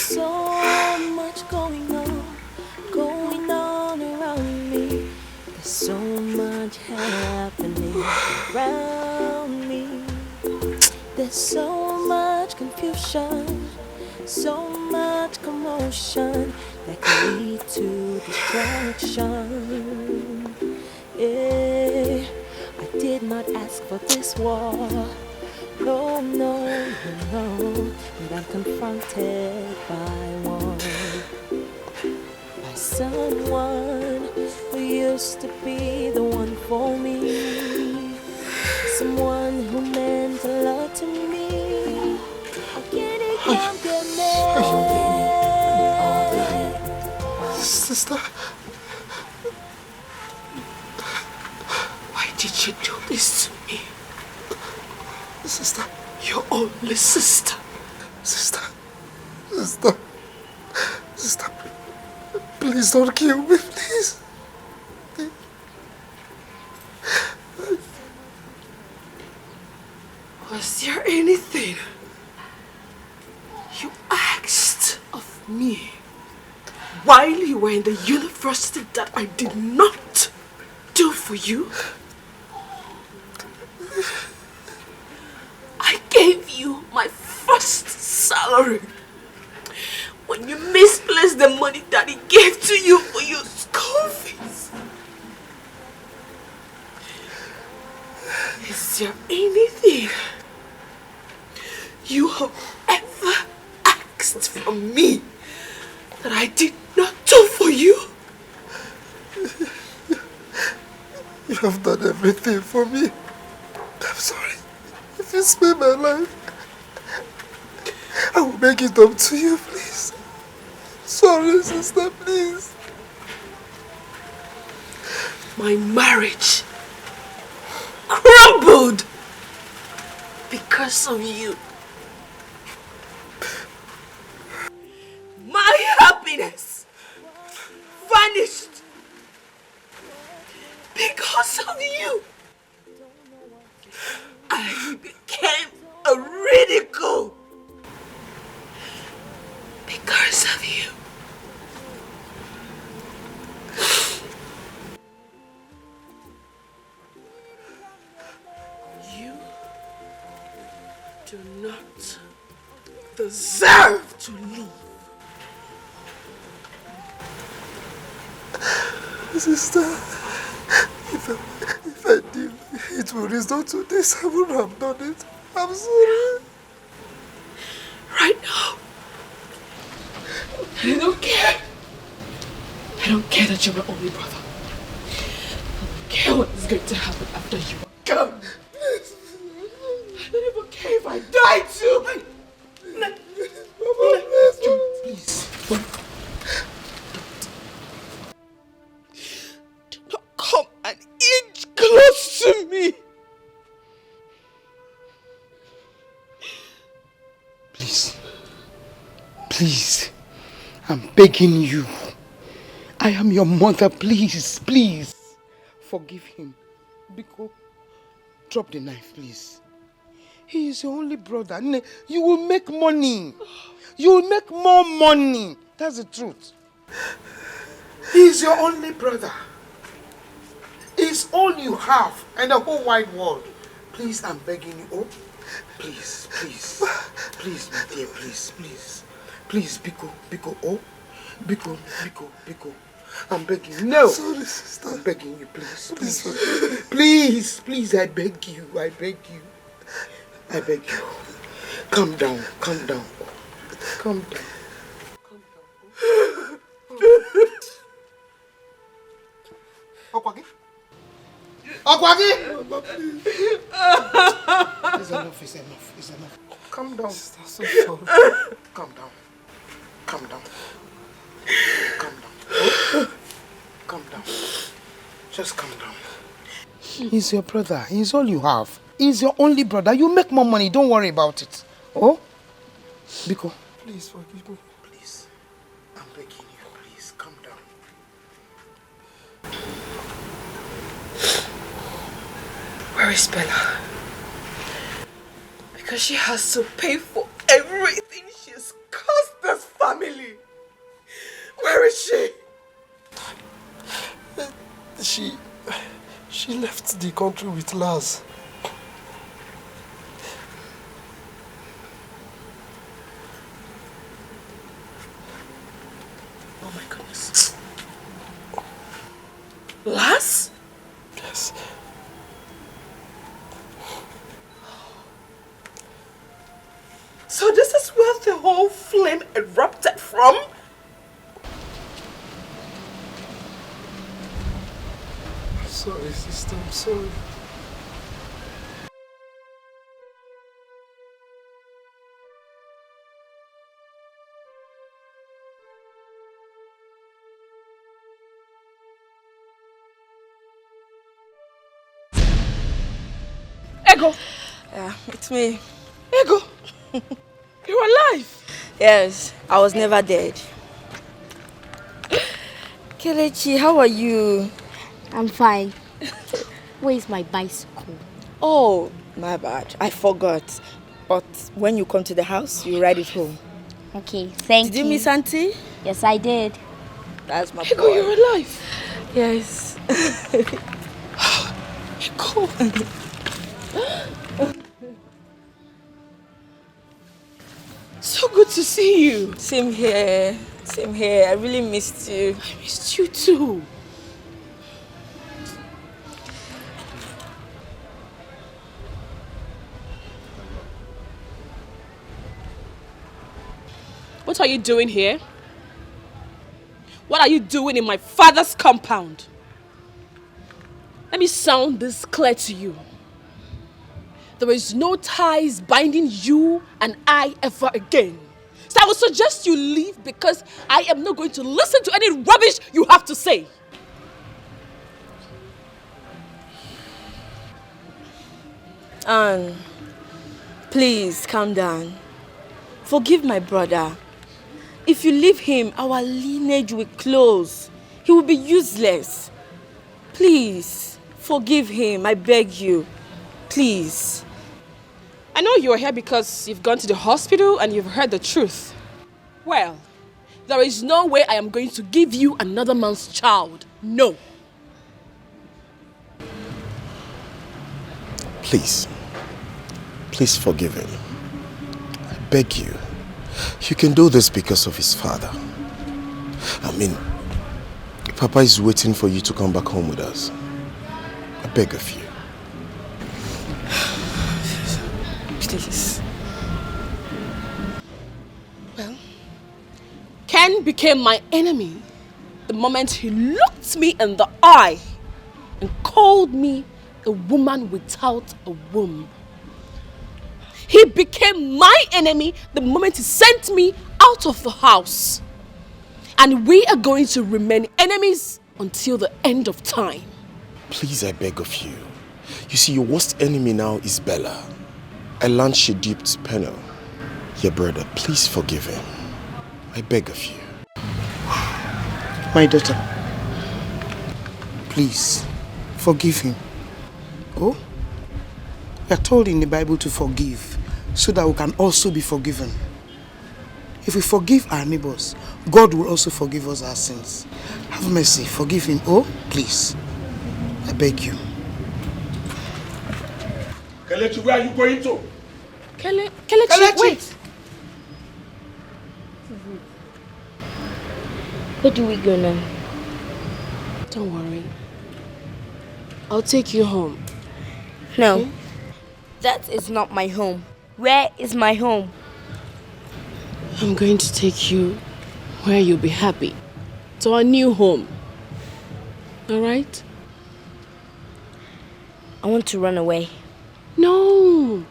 so much going on around me. There's so much happening around me. There's so much confusion, so much commotion that can lead to distraction. Yeah, I did not ask for this war. No, no, no, but I'm confronted by one. By someone who used to be the one for me. Someone who meant a lot to me. Can it come to me? Sister, why did you do this to me? Sister, your only sister. Sister, please don't kill me, please. Was there anything you asked of me while you were in the university that I did not do for you? I gave you my first salary when you misplaced the money that he gave to you for your school fees. Is there anything you have ever asked from me that I did not do for you? You have done everything for me. I'm sorry. If you spare my life, I will make it up to you, please. Sorry, sister, please. My marriage crumbled because of you. My happiness vanished because of you. I became a ridicule because of you. You do not deserve to live. Sister, if I did it will result to this, I would have done it. I'm sorry. Right now, I don't care. I don't care that you're my only brother. I don't care what is going to happen after you are gone. I don't even care if I die too. Please. Do not come an inch close to me. Please, I'm begging you. I am your mother, please, please. Forgive him. Biko, drop the knife, please. He is your only brother. You will make money. You will make more money. That's the truth. He is your only brother. He's all you have in the whole wide world. Please, I'm begging you. Oh, please, please. Please, my dear, please, please. Please, Biko, oh. Biko. I'm begging you. No. Sorry, sister. I'm begging you, please. Please, I beg you. I beg you. Calm down. Okwagi? It's enough. Calm down. Sister, so sorry. Calm down. Calm down. Just calm down. He's your brother. He's all you have. He's your only brother. You make more money. Don't worry about it. Oh? Biko. Please forgive me. Please. I'm begging you. Please, calm down. Where is Bella? Because she has to pay for everything she's caused this family. She left the country with Lars. Oh my goodness. Lars? Yes. So this is where the whole flame erupted from? Sorry, sister, I'm sorry. Ego! Yeah, it's me. Ego! You're alive! Yes, I was never dead. Kelechi, how are you? I'm fine. Where's my bicycle? Oh, my bad. I forgot. But when you come to the house, you ride it home. Okay, thank you. Did you miss Auntie? Yes, I did. That's my Ego, boy. you're alive! Yes. Ego! So good to see you. Same here. Same here. I really missed you. I missed you too. What are you doing here? What are you doing in my father's compound? Let me sound this clear to you. There is no ties binding you and I ever again. So I would suggest you leave because I am not going to listen to any rubbish you have to say. Anne, please calm down. Forgive my brother. If you leave him, our lineage will close. He will be useless. Please, forgive him, I beg you. Please. I know you are here because you've gone to the hospital and you've heard the truth. Well, there is no way I am going to give you another man's child. No. Please. Please forgive him. I beg you. You can do this because of his father. I mean, Papa is waiting for you to come back home with us. I beg of you. Please. Well, Ken became my enemy the moment he looked me in the eye and called me a woman without a womb. He became my enemy the moment he sent me out of the house. And we are going to remain enemies until the end of time. Please, I beg of you. You see, your worst enemy now is Bella. I learned she duped Penel. Your brother, please forgive him. I beg of you. My daughter, please, forgive him. Oh, we are told in the Bible to forgive so that we can also be forgiven. If we forgive our neighbors, God will also forgive us our sins. Have mercy, forgive him. Oh, please, I beg you. Kelechi, where are you going to? Kelechi, wait. Where do we go now? Don't worry. I'll take you home. No, Okay? that is not my home. Where is my home? I'm going to take you where you'll be happy. To our new home. Alright? I want to run away. No.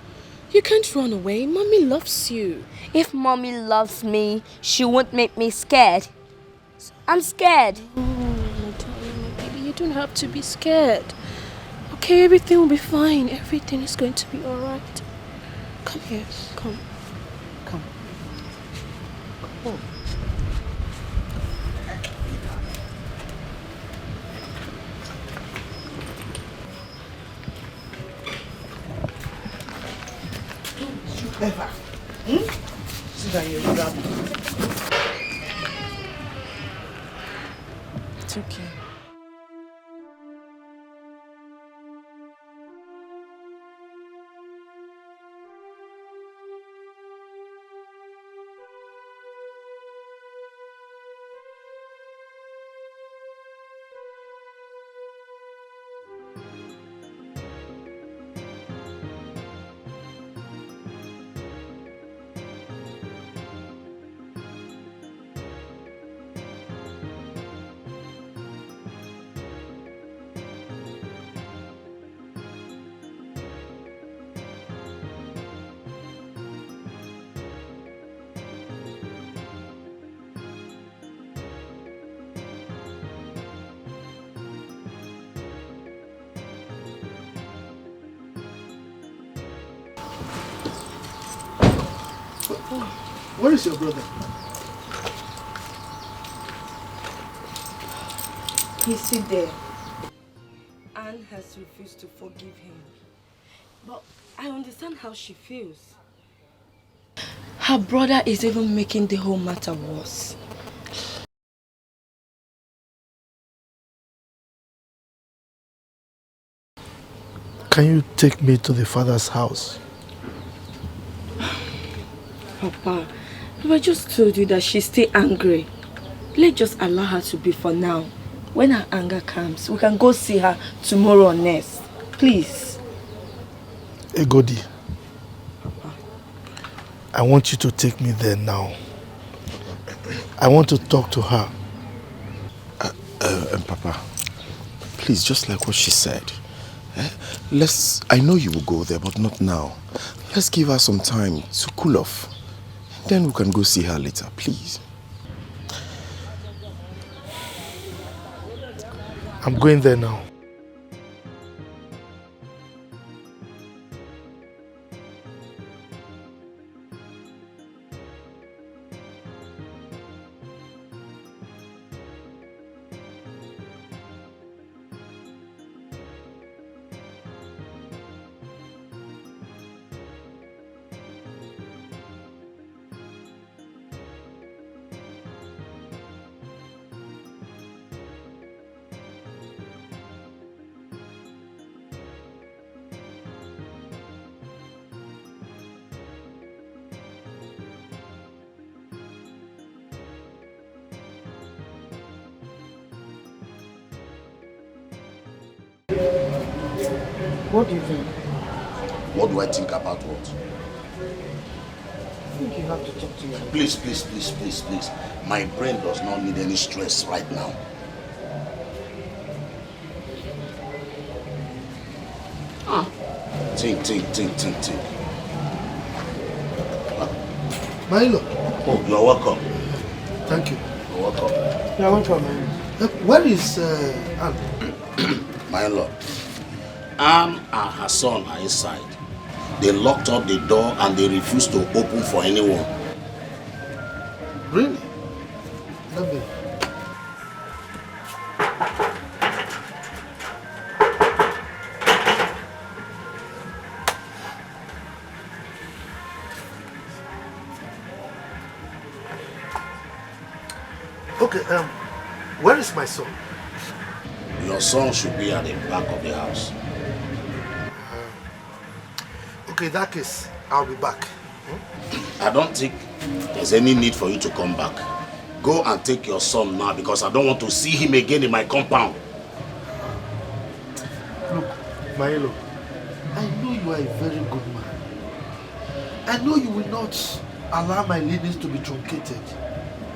You can't run away. Mommy loves you. If mommy loves me, she won't make me scared. I'm scared. Oh, my darling, my baby, you don't have to be scared. Okay, everything will be fine. Everything is going to be alright. Come here. Come. Come. Come on. Ever. Sit down here, grab. It's okay. Where is your brother? He's still there. Anne has refused to forgive him. But I understand how she feels. Her brother is even making the whole matter worse. Can you take me to the father's house? Papa, I just told you that she's still angry. Let's just allow her to be for now. When her anger comes, we can go see her tomorrow or next. Please. Egodi, I want you to take me there now. I want to talk to her. Papa, please, just like what she said. I know you will go there, but not now. Let's give her some time to cool off. Then we can go see her later, please. I'm going there now. What do you think? What do I think about what? I think you have to talk to your... Please, please, please, please, please. My brain does not need any stress right now. Think. Milo. Oh, you're welcome. Thank you. You're welcome. Yeah, I want to man. Where is Anne? My lord, Anne and her son are inside. They locked up the door and they refused to open for anyone. Really? Let me. Okay, where is my son? Your son should be at the back of the house. Okay, in that case, I'll be back. I don't think there's any need for you to come back. Go and take your son now because I don't want to see him again in my compound. Look, Maelo, I know you are a very good man. I know you will not allow my leanings to be truncated.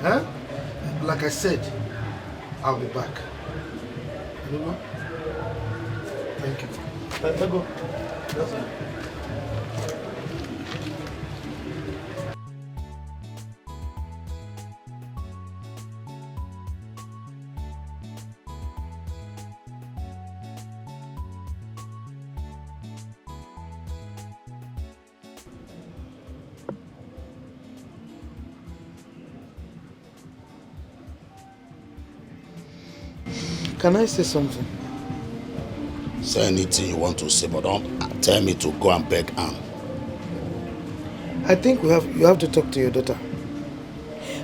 Huh? Like I said, I'll be back. You know? Thank you. Let go. That's it. Can I say something? Say anything you want to say, but don't tell me to go and beg Anne. I think you have to talk to your daughter.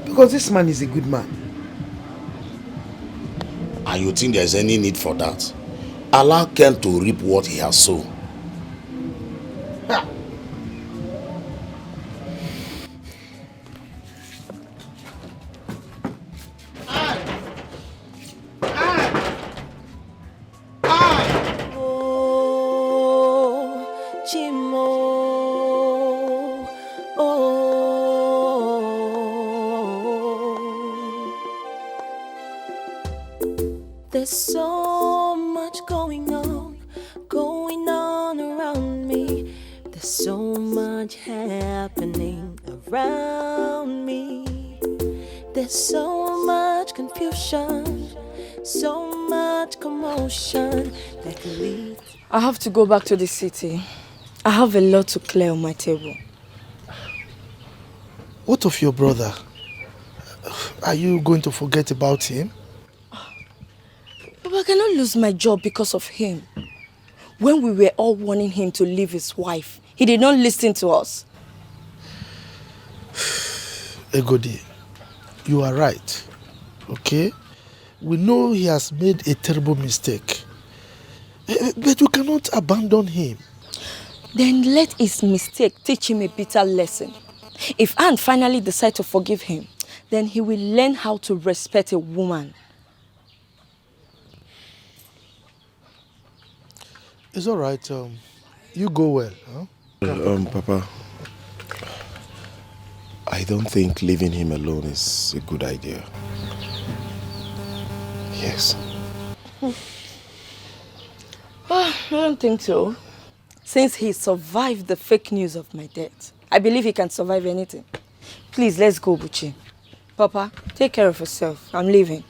Because this man is a good man. And you think there's any need for that? Allow Ken to reap what he has sown. There's so much going on around me. There's so much happening around me. There's so much confusion, so much commotion that could lead. I have to go back to the city. I have a lot to clear on my table. What of your brother? Are you going to forget about him? Papa, I cannot lose my job because of him. When we were all warning him to leave his wife, he did not listen to us. Egodi, you are right. Okay? We know he has made a terrible mistake. But we cannot abandon him. Then let his mistake teach him a bitter lesson. If Anne finally decides to forgive him, then he will learn how to respect a woman. It's all right. You go well. Huh? Papa, I don't think leaving him alone is a good idea. Yes. I don't think so. Since he survived the fake news of my death, I believe he can survive anything. Please, let's go, Buchi. Papa, take care of yourself. I'm leaving.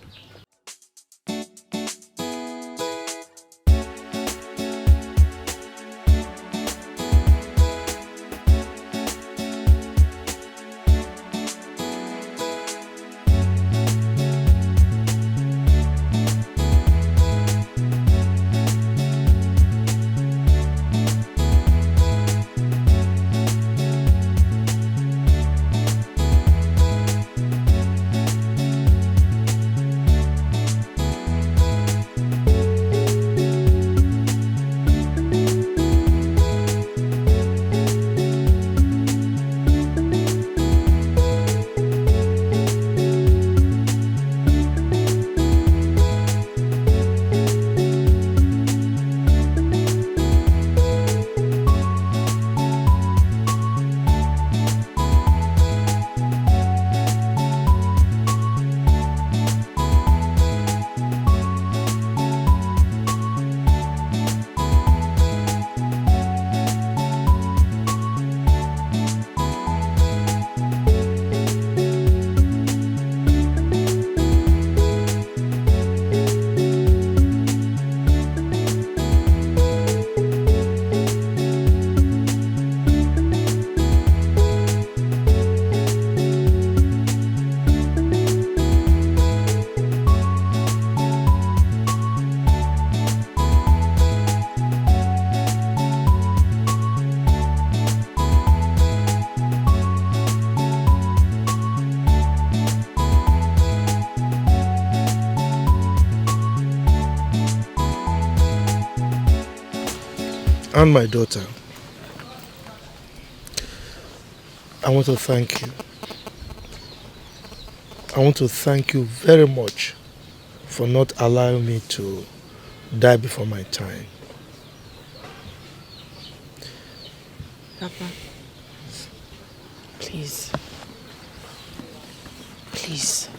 And my daughter, I want to thank you. I want to thank you very much for not allowing me to die before my time. Papa, please. Please.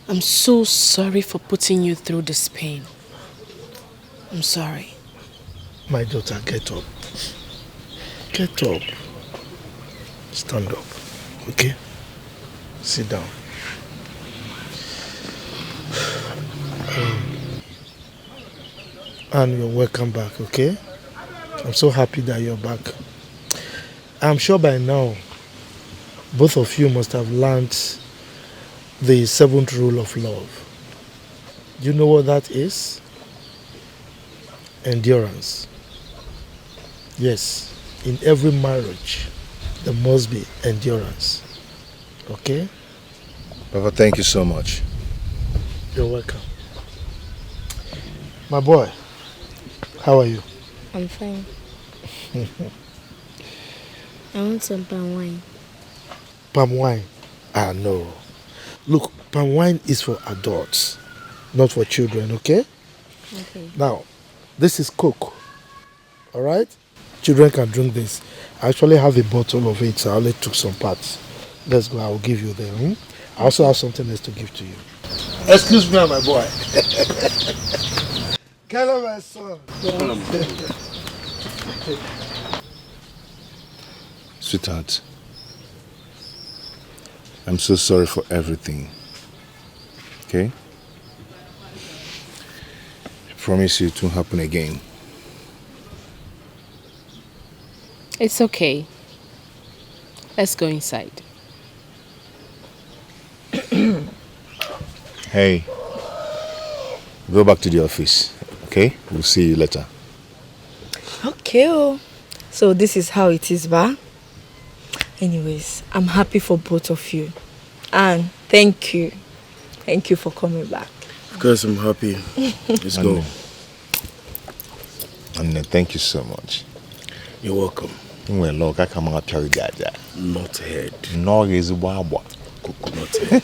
I'm so sorry for putting you through this pain. I'm sorry. My daughter, get up. Get up. Stand up. Okay? Sit down. And you're welcome back, okay? I'm so happy that you're back. I'm sure by now, both of you must have learned the 7th rule of love. Do you know what that is? Endurance. Yes, in every marriage, there must be endurance. Okay? Papa, thank you so much. You're welcome. My boy, how are you? I'm fine. I want some palm wine. Palm wine? Ah, no. Look, palm wine is for adults, not for children, okay? Okay. Now, this is Coke, all right? Children can drink this. I actually have a bottle of it, so I only took some parts. Let's go, I will give you them. I also have something else to give to you. Excuse me, my boy. Hello, my son. Sweetheart, I'm so sorry for everything. Okay? I promise you it won't happen again. It's okay. Let's go inside. Hey, go back to the office, okay? We'll see you later. Okay, oh. So this is how it is, ba? Anyways, I'm happy for both of you. And thank you. Thank you for coming back. Of course, I'm happy. Let's go. And thank you so much. You're welcome. Well, look, I come out to Naija. Not head. No is wabwa. Coconut head.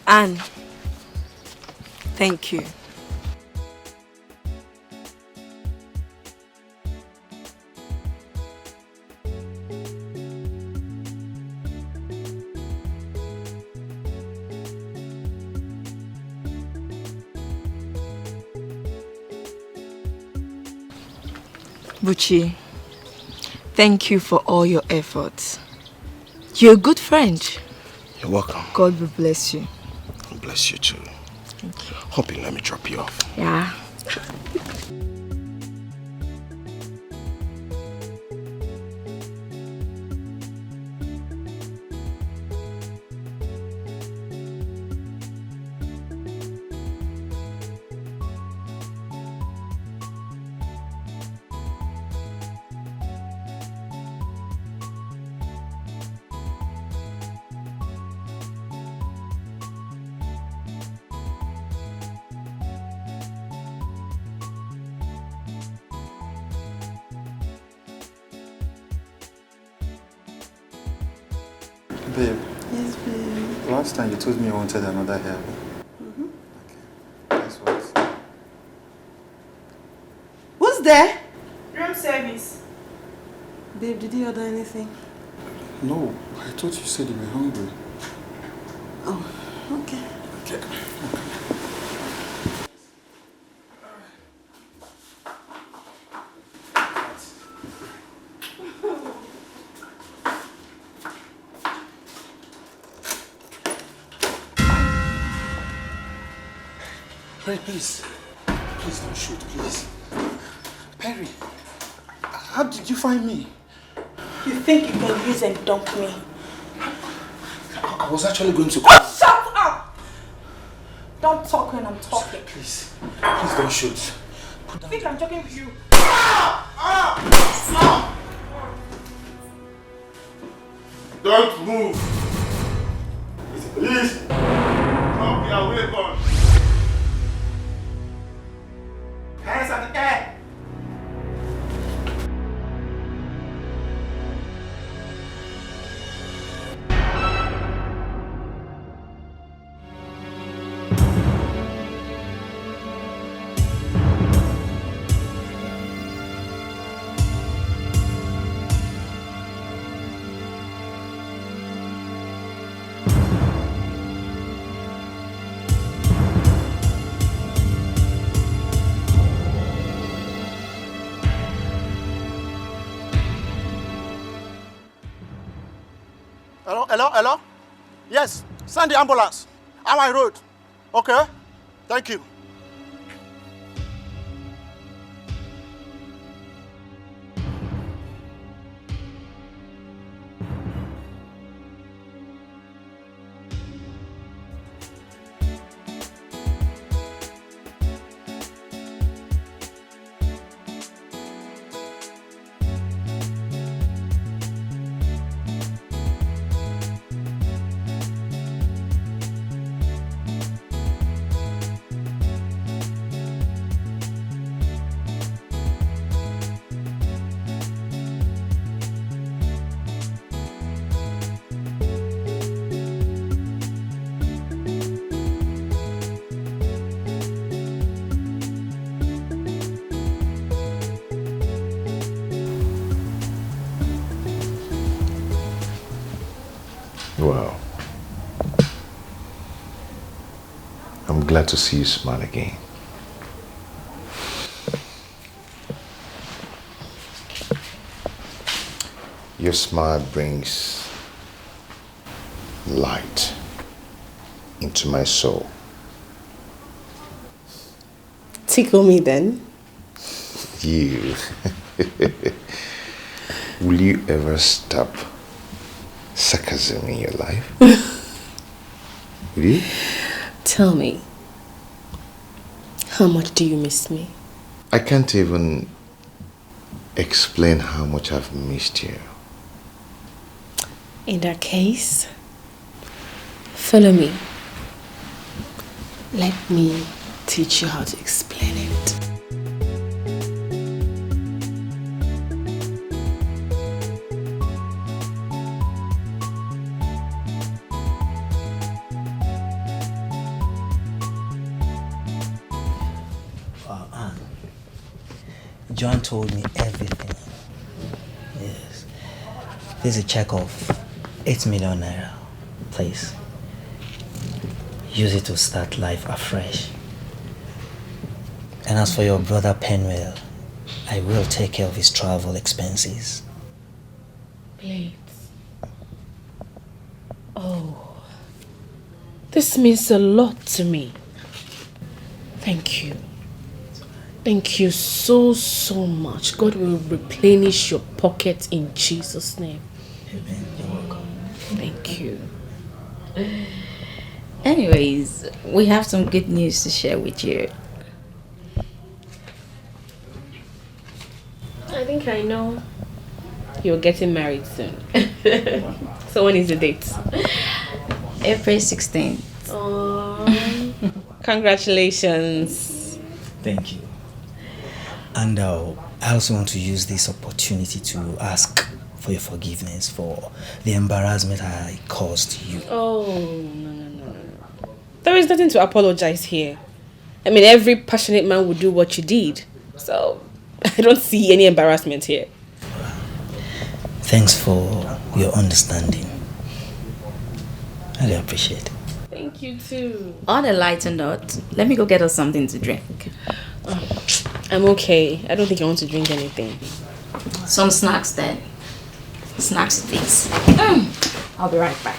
Anne, thank you. Luchy, thank you for all your efforts. You're a good friend. You're welcome. God will bless you. Bless you too. Hope you let me drop you off. Yeah. Babe. Yes, babe. Last time you told me you wanted another hair. Mm-hmm. Okay. Guess what? Who's there? Room service. Babe, did you order anything? No, I thought you said you were hungry. Oh, okay. Okay. Perry, please. Please don't shoot, please. Perry, how did you find me? You think you can use and dump me? I was actually going to... Oh, shut up! Don't talk when I'm talking. Please, please don't shoot. I think I'm joking with you. Don't move. Please. Drop your weapon. Hands at the air. Hello, hello, hello? Yes, send the ambulance. On my road. Okay? Thank you. Wow. I'm glad to see you smile again. Your smile brings light into my soul. Tickle me then. you. Will you ever stop sarcasm in your life? Will you? Tell me, how much do you miss me? I can't even explain how much I've missed you. In that case, follow me. Let me teach you how to explain it. Anne, John told me everything. Yes. There's a check of 8 million naira. Please. Use it to start life afresh. And as for your brother Penwell, I will take care of his travel expenses. Please. Oh, this means a lot to me. Thank you. Thank you so much. God will replenish your pocket in Jesus' name. Amen. You're welcome. Thank you. Anyways, we have some good news to share with you. I think I know. You're getting married soon. So when is the date? April 16th. Oh, congratulations. Thank you. And I also want to use this opportunity to ask for your forgiveness for the embarrassment I caused you. Oh, no. There is nothing to apologize here. I mean, every passionate man would do what you did. So, I don't see any embarrassment here. Thanks for your understanding. I really appreciate it. Thank you too. On a lighter note, let me go get us something to drink. I'm okay. I don't think I want to drink anything. Some snacks then. Snacks, please. I'll be right back.